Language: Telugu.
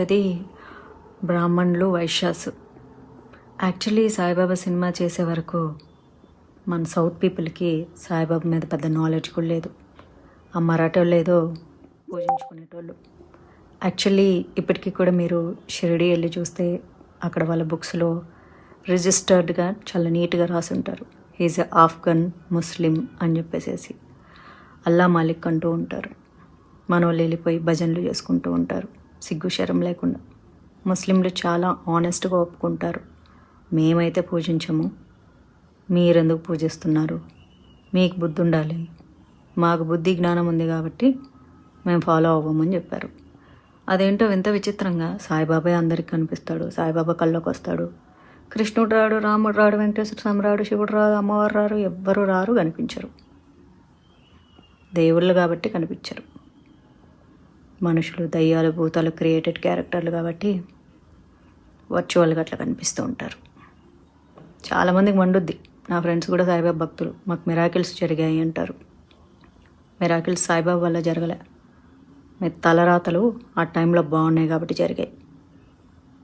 చూసేది బ్రాహ్మణులు, వైశ్యాస్. యాక్చువల్లీ సాయిబాబా సినిమా చేసే వరకు మన సౌత్ పీపుల్కి సాయిబాబా మీద పెద్ద నాలెడ్జ్ కూడా లేదు. ఆ మరాఠోళ్ళు ఏదో పూజించుకునేటోళ్ళు. యాక్చువల్లీ ఇప్పటికీ కూడా మీరు షిరిడి వెళ్ళి చూస్తే అక్కడ వాళ్ళ బుక్స్లో రిజిస్టర్డ్గా చాలా నీట్గా రాసి ఉంటారు. హీజ్ ఎ ఆఫ్ఘన్ ముస్లిం అని చెప్పేసి అల్లా మాలిక్ అంటూ ఉంటారు. మన వాళ్ళు వెళ్ళిపోయి భజనలు చేసుకుంటూ ఉంటారు సిగ్గు శరం లేకుండా. ముస్లింలు చాలా ఆనెస్ట్గా ఒప్పుకుంటారు, మేమైతే పూజించము, మీరెందుకు పూజిస్తున్నారు, మీకు బుద్ధి ఉండాలి, మాకు బుద్ధి జ్ఞానం ఉంది కాబట్టి మేము ఫాలో అవ్వమని చెప్పారు. అదేంటో వింత విచిత్రంగా సాయిబాబా అందరికి కనిపిస్తాడు, సాయిబాబా కల్లోకి వస్తాడు. కృష్ణుడు రాడు, రాముడు రాడు, వెంకటేశ్వర స్వామి రాడు, శివుడు రాడు, అమ్మవారు రారు, ఎవ్వరు రారు, కనిపించరు. దేవుళ్ళు కాబట్టి కనిపించరు. మనుషులు, దయ్యాలు, భూతాలు క్రియేటెడ్ క్యారెక్టర్లు కాబట్టి వర్చువల్గా అట్లా కనిపిస్తూ ఉంటారు. చాలామందికి మండుద్ది. నా ఫ్రెండ్స్ కూడా సాయిబాబా భక్తులు. మాకు మిరాకిల్స్ జరిగాయి అంటారు. మిరాకిల్స్ సాయిబాబా వల్ల జరగలే, మీ తలరాతలు ఆ టైంలో బాగున్నాయి కాబట్టి జరిగాయి.